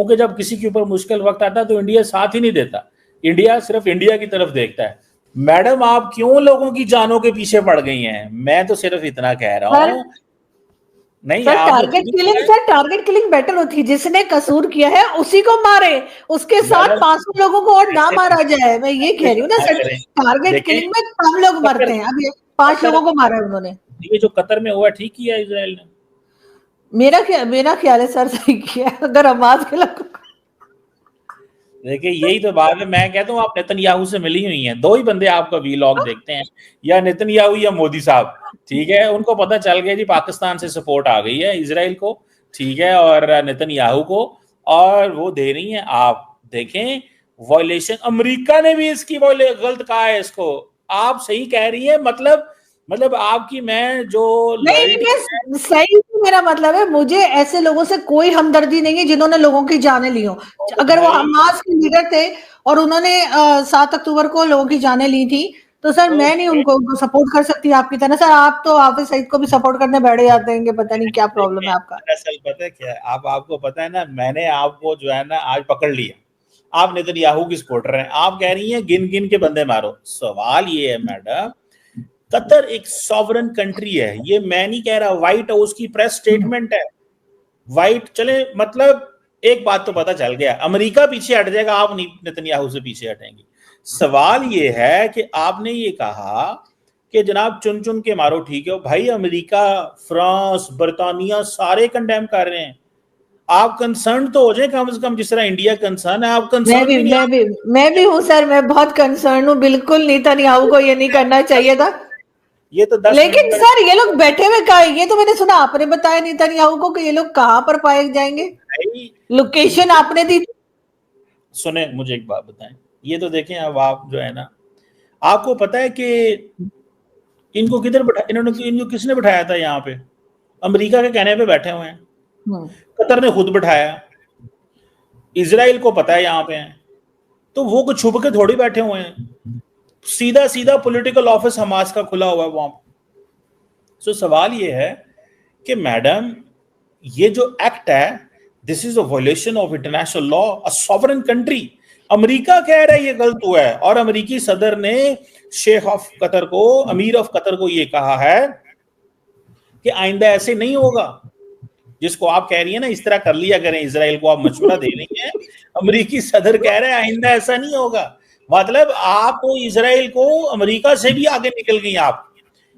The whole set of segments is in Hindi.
क्योंकि जब किसी के ऊपर मुश्किल वक्त आता है तो इंडिया साथ ही नहीं देता, इंडिया सिर्फ इंडिया की तरफ देखता है। मैडम आप क्यों लोगों की जानों के पीछे पड़ गई हैं? मैं तो सिर्फ इतना कह रहा हूं। नहीं सर आपने target killing, sir target killing better होती है, जिसने कसूर किया है उसी को मारे, उसके साथ 500 लोगों को और ना मारा जाए। मैं ये कह रही हूँ ना सर, टारगेट किलिंग में कम लोग मरते हैं, अब ये 5 लोगों को मारा है उन्होंने। ये जो कतर में हुआ ठीक किया इजराइल ने? मेरा ख्याल है सर सही किया है, अगर हमास के लोगों को। देखिए यही तो बात है, मैं कहता हूँ आप नेतन्याहू से मिली हुई हैं, दो ही बंदे आपका वीलॉग देखते हैं, या नेतन्याहू या मोदी साहब, ठीक है। उनको पता चल गया जी पाकिस्तान से सपोर्ट आ गई है इजराइल को, ठीक है, और नेतन्याहू को, और वो दे रही हैं। आप देखें वॉयलेशन, अमेरिका ने भी इसकी गलत कहा है इसको, आप सही कह रही है। मतलब आपकी मैं जो नहीं, लॉयल्टी मैं सही, मेरा मतलब है मुझे ऐसे लोगों से कोई हमदर्दी नहीं है जिन्होंने लोगों की जानें ली हो। अगर वो हमास के लीडर थे और उन्होंने 7 अक्टूबर को लोगों की जानें ली थी, तो सर मैं नहीं उनको सपोर्ट कर सकती आपकी तरह। सर आप तो हाफिज सईद को भी सपोर्ट करने बैठे जाते हैं, पता नहीं क्या प्रॉब्लम है आपका। दरअसल पता है क्या है, आपको पता है ना, मैंने आपको जो है ना आज पकड़ लिया, आप नेतन्याहू की सपोर्टर हैं, आप कह रही हैं गिन गिन के बंदे मारो। सवाल ये है मैडम, कतर एक सॉवरन कंट्री है, ये मैं नहीं कह रहा, व्हाइट हाउस की प्रेस स्टेटमेंट है। व्हाइट चले मतलब एक बात तो पता चल गया, अमेरिका पीछे हट जाएगा, आप नहीं नेतन्याहू से पीछे हटेंगे। सवाल ये है कि आपने ये कहा कि जनाब चुन चुन के मारो, ठीक है भाई, अमेरिका, फ्रांस, बर्तानिया सारे कंडेम कर रहे हैं, आप कंसर्न तो हो जाए कम से कम, जिस तरह इंडिया कंसर्न है, आप कंसर्न भी नहीं। मैं भी हूँ सर, मैं बहुत कंसर्न हूँ, बिल्कुल नेतन्याहू को ये नहीं करना चाहिए था। ये तो 10 मिनट लेकिन सर ये लोग बैठे हुए कहाँ, ये तो मैंने सुना आपने बताया नेतन्याहू को कि ये लोग कहाँ पर पाए जाएंगे, लोकेशन आपने दी थी। सुने मुझे एक बात बताएं, ये तो देखें अब आप जो है ना, आपको पता है कि इनको किधर बैठा, इनको किसने बैठाया था यहाँ पे? अमेरिका के कहने पे बैठे हुए हैं, कतर ने खुद बैठाया, इजराइल को पता है यहाँ पे हैं, तो वो कुछ छुप के थोड़ी बैठे हुए हैं, सीधा सीधा पॉलिटिकल ऑफिस हमास का खुला हुआ है वहां। सो सवाल ये है कि मैडम ये जो एक्ट है, this is a violation of international law, a sovereign country. America कह रहा है ये गलत हुआ है, और अमेरिकी सदर ने शेख ऑफ कतर को, अमीर ऑफ कतर को ये कहा है कि आइंदा ऐसे नहीं होगा, जिसको आप कह रही है ना इस तरह कर लिया करें, इजराइल को आप मशवरा दे रही हैं, अमेरिकी सदर कह रहे हैं आइंदा ऐसा नहीं होगा। मतलब आप तो इजराइल को अमेरिका से भी आगे निकल गई आप।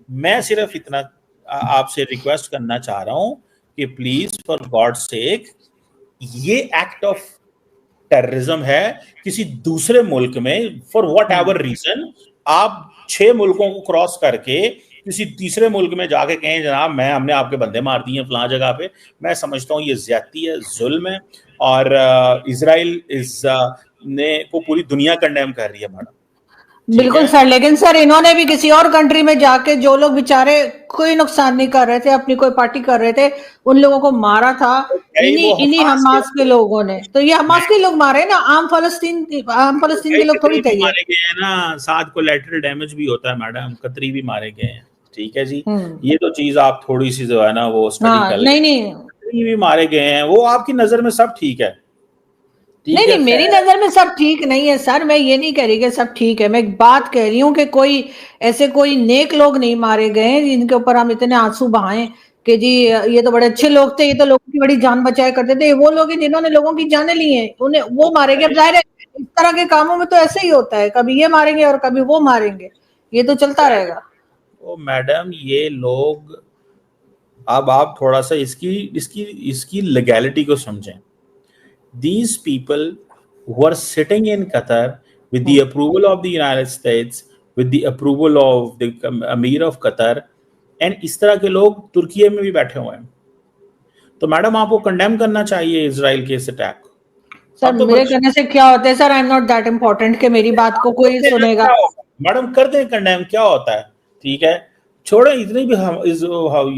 मैं सिर्फ इतना आपसे रिक्वेस्ट करना चाह रहा हूं कि प्लीज फॉर गॉड सेक, ये एक्ट ऑफ टेररिज्म है किसी दूसरे मुल्क में, फॉर व्हाट एवर रीजन, आप 6 मुल्कों को क्रॉस करके किसी तीसरे मुल्क में जाके कहें जनाब हमने आपके बंदे मार दिए फलां जगह पे, मैं समझता हूँ ये ज्यादती है, जुल्म है, और इजराइल ने को पूरी दुनिया कंडेम कर रही है मैडम। बिल्कुल सर, लेकिन सर इन्होंने भी किसी और कंट्री में जाके जो लोग बेचारे कोई नुकसान नहीं कर रहे थे, अपनी कोई पार्टी कर रहे थे, उन लोगों को मारा था इन्हीं हमास के लोगों ने। तो ये हमास के लोग मारे ना, आम फलस्तीन के लोग थोड़ी थे। मारे गए हैं ना, साथ कोलैटरल डैमेज भी होता है मैडम, कतरी भी मारे गए हैं, ठीक है जी। ये तो चीज आप थोड़ी सी जो है ना वो स्टडी कर लें, कतरी भी मारे गए हैं, वो आपकी नजर में सब ठीक है? नहीं, मेरी नजर में सब ठीक नहीं है सर, मैं ये नहीं कह रही कि सब ठीक है, मैं एक बात कह रही हूँ कि कोई नेक लोग नहीं मारे गए जिनके ऊपर हम इतने आंसू बहाएं कि जी ये तो बड़े अच्छे लोग थे, ये तो लोगों की बड़ी जान बचाया करते थे। वो लोग जिन्होंने लोगों की जानें ली हैं उन्हें वो मारे गए। अब जाहिर है इस तरह के कामों में तो ऐसे ही होता है, कभी ये मारेंगे और कभी वो मारेंगे, ये तो चलता रहेगा। ओ मैडम ये लोग, अब आप थोड़ा सा इसकी इसकी इसकी लीगैलिटी को समझें। These people who are sitting in Qatar with the approval of the United States, with the approval of the Amir of Qatar, and इस तरह के लोग तुर्की में भी बैठे हुए हैं, तो मैडम आपको कंडेम करना चाहिए इजराइल के इस अटैक को। सर तो मेरे कहने से क्या होता है sir, I am not that important कि मेरी बात को कोई सुनेगा। मैडम कर दें कंडेम, क्या होता है, ठीक है, छोड़े इतनी भी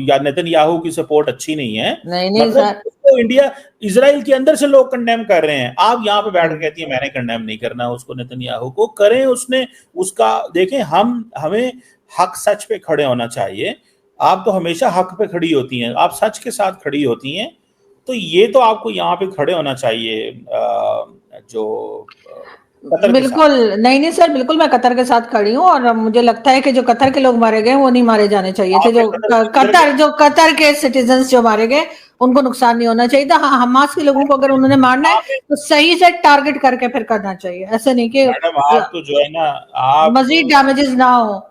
या नेतन्याहू की सपोर्ट अच्छी नहीं है, नहीं मतलब सर, तो इंडिया इजराइल के अंदर से लोग कंडेम कर रहे हैं, आप यहाँ पे बैठ कर कहती है मैंने कंडेम नहीं करना उसको, नेतन्याहू को करें, उसने उसका देखें। हमें हक सच पे खड़े होना चाहिए, आप तो हमेशा हक पे खड़ी होती हैं, आप सच के साथ खड़ी होती हैं, तो ये तो आपको यहाँ पे खड़े होना चाहिए जो कतर के साथ। बिल्कुल नहीं सर, बिल्कुल मैं कतर के साथ खड़ी हूँ, और मुझे लगता है कि जो कतर के लोग मारे गए वो नहीं मारे जाने चाहिए थे। आपने जो कतर के सिटीजन्स जो मारे गए उनको नुकसान नहीं होना चाहिए था। हाँ, हमास के लोगों को अगर उन्होंने मारना है तो सही से टारगेट करके फिर करना चाहिए, ऐसे नहीं कि मैडम आप तो जो है ना, आप मजीद डैमेजेस ना हो।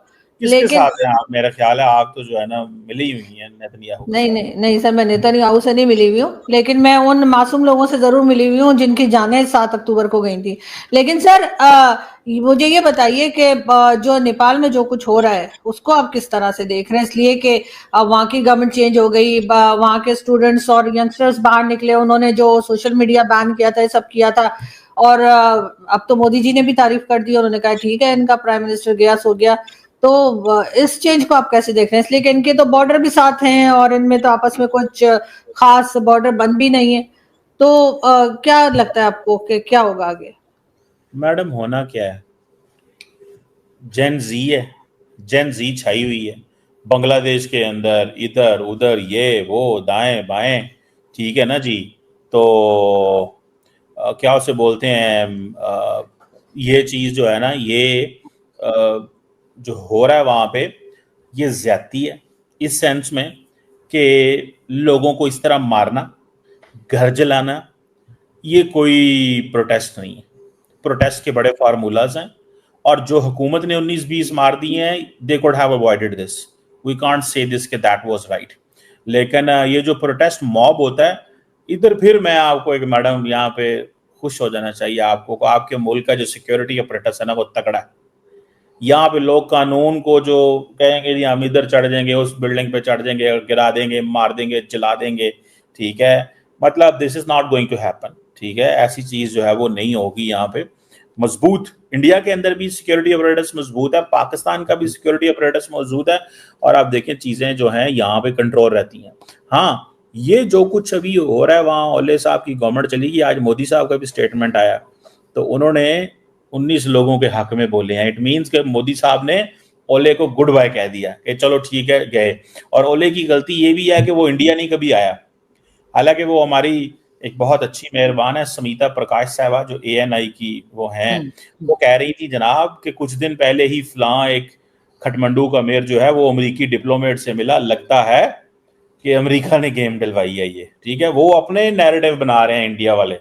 किसके लेकिन साथ हैं आप? मेरा ख्याल है आप तो जो है ना मिली हुई हैं नेतन्याहू के नहीं साथ। नहीं नहीं सर, मैं नेतन्याहू से नहीं मिली हुई हूँ, लेकिन मैं उन मासूम लोगों से जरूर मिली हुई हूँ जिनकी जानें 7 अक्टूबर को गई थी। लेकिन सर मुझे ये बताइए कि जो नेपाल में जो कुछ हो रहा है उसको आप किस तरह से देख रहे हैं, इसलिए कि वहाँ की गवर्नमेंट चेंज हो गई, वहाँ के स्टूडेंट्स और यंगस्टर्स बाहर निकले, उन्होंने जो सोशल मीडिया बैन किया था, ये सब किया था, और अब तो मोदी जी ने भी तारीफ कर दी, उन्होंने कहा ठीक है इनका प्राइम मिनिस्टर गया सो गया। तो इस चेंज को आप कैसे देख रहे हैं, इसलिए कि इनके तो बॉर्डर भी साथ हैं और इनमें तो आपस में कुछ खास बॉर्डर बंद भी नहीं है। तो क्या लगता है आपको कि क्या होगा आगे? मैडम होना क्या है, जेन जी है, जेन जी छाई हुई है बांग्लादेश के अंदर, इधर उधर ये वो दाएं बाएं, ठीक है ना जी। तो क्या उसे बोलते हैं, ये चीज़ जो है ना, ये जो हो रहा है वहाँ पे, ये ज्यादती है इस सेंस में कि लोगों को इस तरह मारना, घर जलाना, ये कोई प्रोटेस्ट नहीं है। प्रोटेस्ट के बड़े फार्मूलाज हैं, और जो हुकूमत ने 19-20 मार दिए हैं, they could have avoided this, we can't say this कि दैट वाज राइट। लेकिन ये जो प्रोटेस्ट मॉब होता है इधर, फिर मैं आपको एक मैडम यहाँ पे खुश हो जाना चाहिए आपको को, आपके मुल्क का जो सिक्योरिटी अपरेटस है ना वो तगड़ा है। यहाँ पे लोग कानून को जो कहेंगे जी हम इधर चढ़ जाएंगे, उस बिल्डिंग पे चढ़ जाएंगे, गिरा देंगे, मार देंगे, जला देंगे, ठीक है, मतलब this is not going to happen, ठीक है। ऐसी चीज जो है वो नहीं होगी यहाँ पे। मजबूत इंडिया के अंदर भी सिक्योरिटी अपरेटस मजबूत है, पाकिस्तान का भी सिक्योरिटी अपरेटस मौजूद है, और आप देखें चीजें जो हैं यहाँ पे कंट्रोल रहती हैं। हाँ, ये जो कुछ अभी हो रहा है वहाँ ओले साहब की गवर्नमेंट चली गई, आज मोदी साहब का भी स्टेटमेंट आया, तो उन्होंने 19 लोगों के हक में बोले हैं। इट मीन्स कि मोदी साहब ने ओले को गुड बाय कह दिया कि चलो ठीक है गए। और ओले की गलती ये भी है कि वो इंडिया नहीं कभी आया, हालांकि वो हमारी एक बहुत अच्छी मेहरबान है समीता प्रकाश साहबा जो ANI की वो हैं, वो कह रही थी जनाब कि कुछ दिन पहले ही फलां एक खटमंडू का मेयर जो है वो अमेरिकी डिप्लोमेट से मिला, लगता है कि अमेरिका ने गेम डलवाई है ये, ठीक है। वो अपने नैरेटिव बना रहे हैं इंडिया वाले,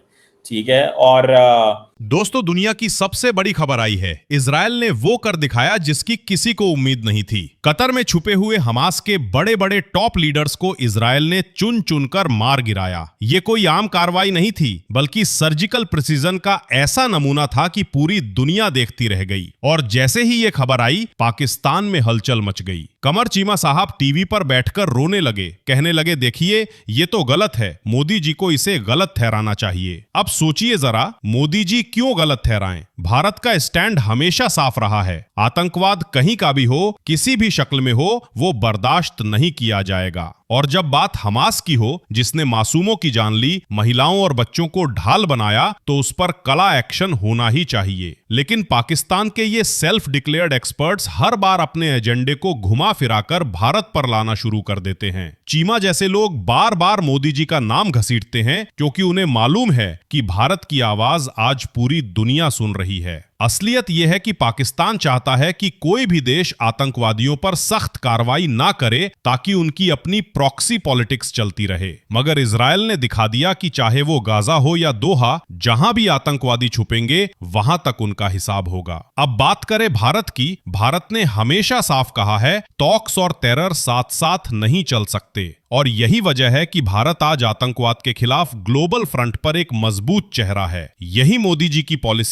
ठीक है। और दोस्तों, दुनिया की सबसे बड़ी खबर आई है। इजराइल ने वो कर दिखाया जिसकी किसी को उम्मीद नहीं थी। कतर में छुपे हुए हमास के बड़े बड़े टॉप लीडर्स को इजराइल ने चुन चुनकर मार गिराया। ये कोई आम कार्रवाई नहीं थी, बल्कि सर्जिकल प्रिसीजन का ऐसा नमूना था कि पूरी दुनिया देखती रह गई। और जैसे ही ये खबर आई, पाकिस्तान में हलचल मच गई। कमर चीमा साहब टीवी पर बैठकर रोने लगे, कहने लगे देखिए ये तो गलत है, मोदी जी को इसे गलत ठहराना चाहिए। अब सोचिए जरा, मोदी जी क्यों गलत ठहराएं? भारत का स्टैंड हमेशा साफ रहा है, आतंकवाद कहीं का भी हो, किसी भी शक्ल में हो, वो बर्दाश्त नहीं किया जाएगा। और जब बात हमास की हो, जिसने मासूमों की जान ली, महिलाओं और बच्चों को ढाल बनाया, तो उस पर कड़ा एक्शन होना ही चाहिए। लेकिन पाकिस्तान के ये सेल्फ डिक्लेयर्ड एक्सपर्ट्स हर बार अपने एजेंडे को घुमा फिराकर भारत पर लाना शुरू कर देते हैं। चीमा जैसे लोग बार बार मोदी जी का नाम घसीटते हैं, क्योंकि उन्हें मालूम है कि भारत की आवाज आज पूरी दुनिया सुन रही है। असलियत यह है कि पाकिस्तान चाहता है कि कोई भी देश आतंकवादियों पर सख्त कार्रवाई ना करे, ताकि उनकी अपनी प्रॉक्सी पॉलिटिक्स चलती रहे। मगर इजराइल ने दिखा दिया कि चाहे वो गाजा हो या दोहा, जहां भी आतंकवादी छुपेंगे वहां तक उनका हिसाब होगा। अब बात करें भारत की, भारत ने हमेशा साफ कहा है, टॉक्स और टेरर साथ साथ नहीं चल सकते। और यही वजह है कि भारत आज आतंकवाद के खिलाफ ग्लोबल फ्रंट पर एक मजबूत चेहरा है। यही मोदी जी की पॉलिसी